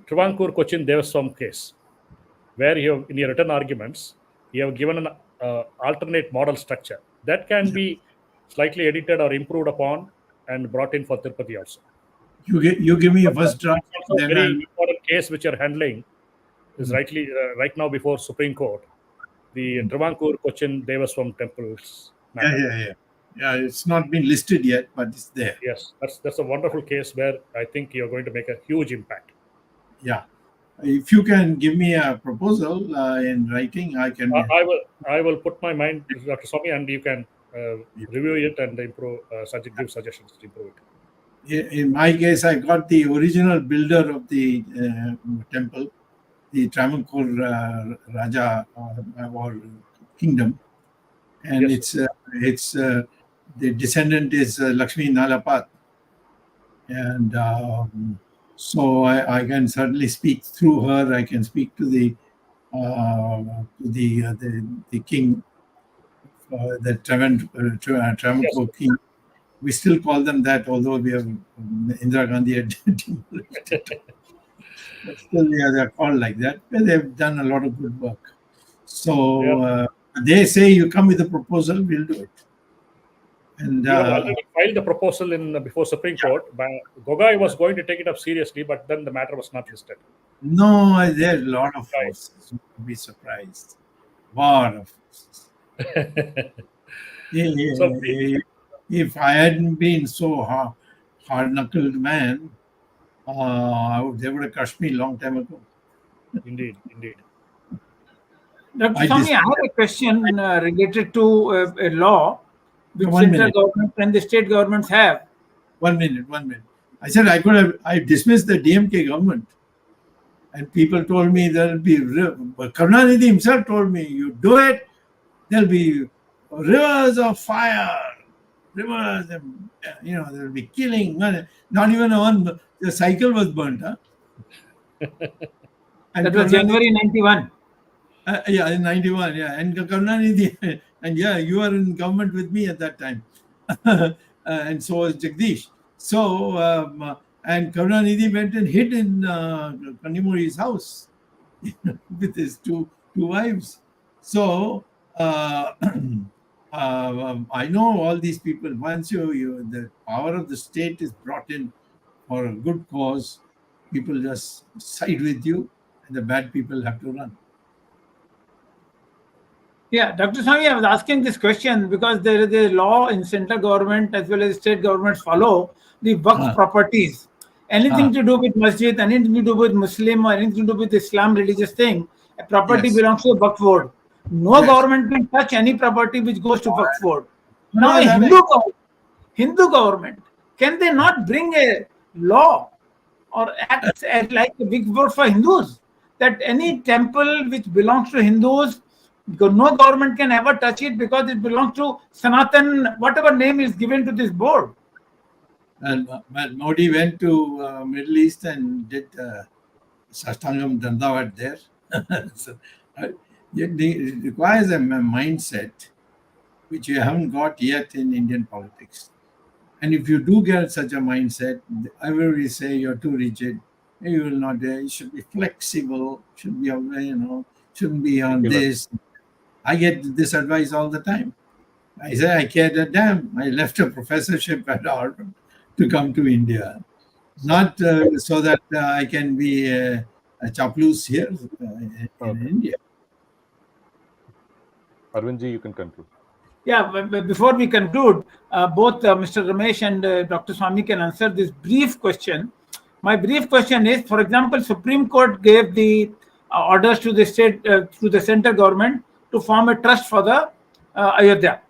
Travancore Cochin Devaswam case, where you have, in your written arguments, you have given an alternate model structure that can be slightly edited or improved upon and brought in for Tirupati also. You give me a first draft, It's also a then very I'll. important case which you're handling is right now before Supreme Court. The Travancore Cochin Devaswam temples matter. Yeah. It's not been listed yet, but it's there. Yes, that's a wonderful case where I think you're going to make a huge impact. Yeah. If you can give me a proposal in writing, I can. I will put my mind, Dr. Swamy, and you can review it and improve, give suggestions to improve it. In my case, I got the original builder of the temple, the Travancore Raja or kingdom, and Yes, it's the descendant is Lakshmi Nalapat, and so I can certainly speak through her. I can speak to the king, the Travancore yes. king. We still call them that, although we have Indira Gandhi had demolished it. But still, yeah, they're called like that. But they've done a lot of good work. So they say you come with a proposal, we'll do it. And We have already filed the proposal in before Supreme Court. Gogai was going to take it up seriously, but then the matter was not listed. no, there are a lot of forces. You'll be surprised. Lot of forces. So, If I hadn't been so hard-knuckled man, they would have crushed me a long time ago. indeed. Dr. Swamy, I have a question related to a law which central government and the state governments have. 1 minute. I said I dismissed the DMK government, and people told me there'll be. Karunanidhi himself told me, you do it, there'll be rivers of fire, rivers, there'll be killing. Not even one. The cycle was burnt. Huh? That was January 91. Yeah, in 91. Yeah, and Karunanidhi, and yeah, you were in government with me at that time, and so was Jagdish. So and Karunanidhi went and hid in Kanimuri's house with his two wives. So I know all these people. Once the power of the state is brought in for a good cause, people just side with you, and the bad people have to run. Yeah, Dr. Swamy, I was asking this question because there is a law in central government as well as state governments follow the Waqf properties. Anything to do with masjid, anything to do with Muslim, or anything to do with Islam religious thing, a property belongs to the Waqf board. No government can touch any property which goes to Waqf board. Now, a Hindu government, can they not bring a law or act as like a big board for Hindus that any temple which belongs to Hindus, no government can ever touch it because it belongs to Sanatan, whatever name is given to this board? And Modi went to Middle East and did Sastangam Dandavat there. So, it requires a mindset which you haven't got yet in Indian politics. And if you do get such a mindset, I will say you're too rigid. You will not. You should be flexible. Should be, shouldn't be on this. I get this advice all the time. I say I cared a damn. I left a professorship at Harvard to come to India, not so that I can be a chaplus here in India. Arvindji, you can conclude. Yeah, before we conclude, both Mr. Ramesh and Dr. Swamy can answer this brief question. My brief question is, for example, Supreme Court gave the orders to the state, to the central government to form a trust for the Ayodhya.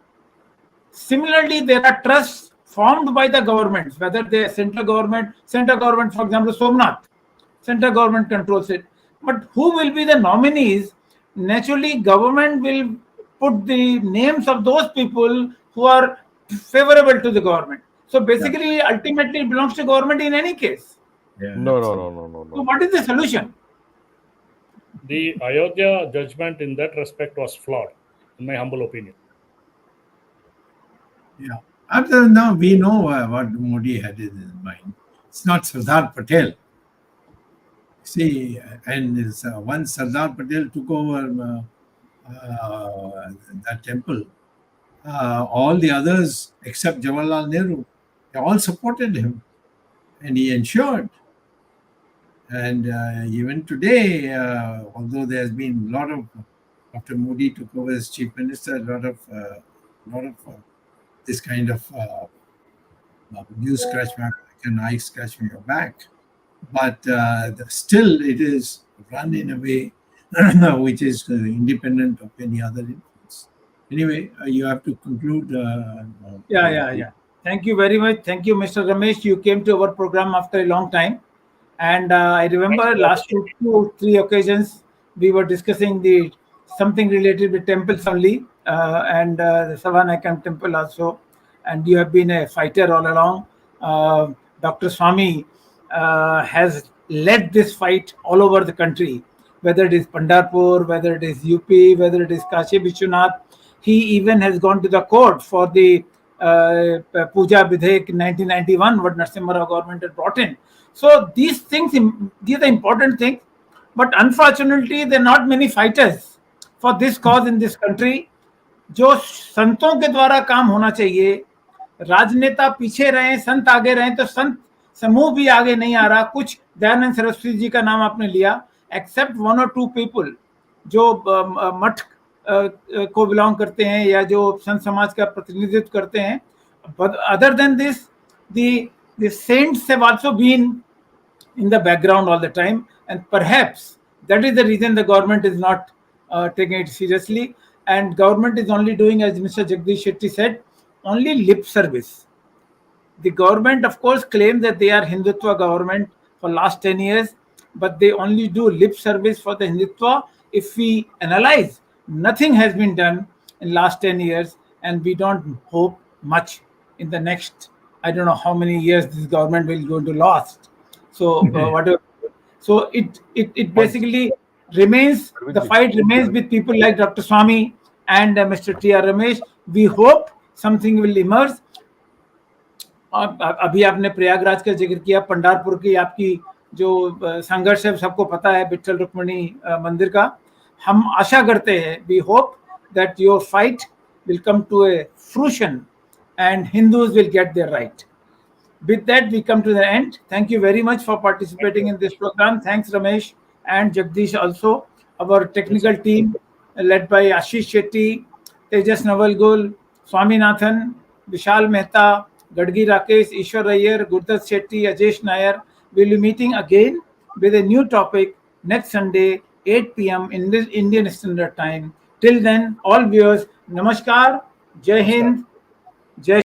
Similarly, there are trusts formed by the governments, whether the central government, for example, Somnath, central government controls it. But who will be the nominees? Naturally, government will put the names of those people who are favorable to the government. So basically, ultimately, it belongs to government in any case. Yeah, no. So what is the solution? The Ayodhya judgment in that respect was flawed, in my humble opinion. Yeah. After now, we know what Modi had in his mind. It's not Sardar Patel. See, and once Sardar Patel took over that temple, all the others except Jawaharlal Nehru, they all supported him, and he ensured. And even today, although there has been a lot of, after Modi took over as chief minister, a lot of this kind of you scratch my back and I scratch your back. But still, it is run in a way which is independent of any other influence. Anyway, you have to conclude. Yeah. Thank you very much. Thank you, Mr. Ramesh. You came to our program after a long time. And I remember last two or three occasions we were discussing the something related with temples only, and the Savanakam temple also. And you have been a fighter all along. Dr. Swamy has led this fight all over the country, whether it is Pandharpur, whether it is UP, whether it is Kashi Vishwanath. He even has gone to the court for the Puja Vidhek in 1991, what Narasimha Rao government had brought in. So these things, these are important things, but unfortunately there are not many fighters for this cause in this country. जो संतों के द्वारा काम होना चाहिए, राजनेता पीछे रहे, संत आगे रहे, तो संत समूह भी आगे नहीं आ रहा. कुछ दयानंद सरस्वती जी का नाम आपने लिया, एक्सेप्ट 1 or 2 people जो मठ को बिलोंग करते हैं या जो संत समाज का प्रतिनिधित्व करते हैं. But other than this, the saints have also been in the background all the time, and perhaps that is the reason the government is not taking it seriously, and government is only doing, as Mr. Jagdish Shetty said, only lip service. The government, of course, claim that they are Hindutva government for last 10 years, but they only do lip service for the Hindutva. If we analyze, nothing has been done in last 10 years, and we don't hope much in the next, I don't know how many years this government will go to last. So whatever. So it basically remains, the fight remains with people like Dr. Swamy and Mr. T.R.Ramesh. We hope something will emerge. अभी आपने प्रयागराज का जिक्र किया, पंढरपुर की आपकी जो संघर्ष है सबको पता है, विठल रुक्मिणी मंदिर का. हम आशा करते हैं, we hope that your fight will come to a fruition and Hindus will get their right. With that, we come to the end. Thank you very much for participating in this program. Thanks, Ramesh and Jagdish also. Our technical team, led by Ashish Shetty, Tejas Navalgul, Swaminathan, Vishal Mehta, Gadgi Rakesh, Ishwar Iyer, Gurdat Shetty, Ajesh Nair. We'll be meeting again with a new topic next Sunday, 8 p.m. in this Indian Standard Time. Till then, all viewers, Namaskar, Jai Hind, Jai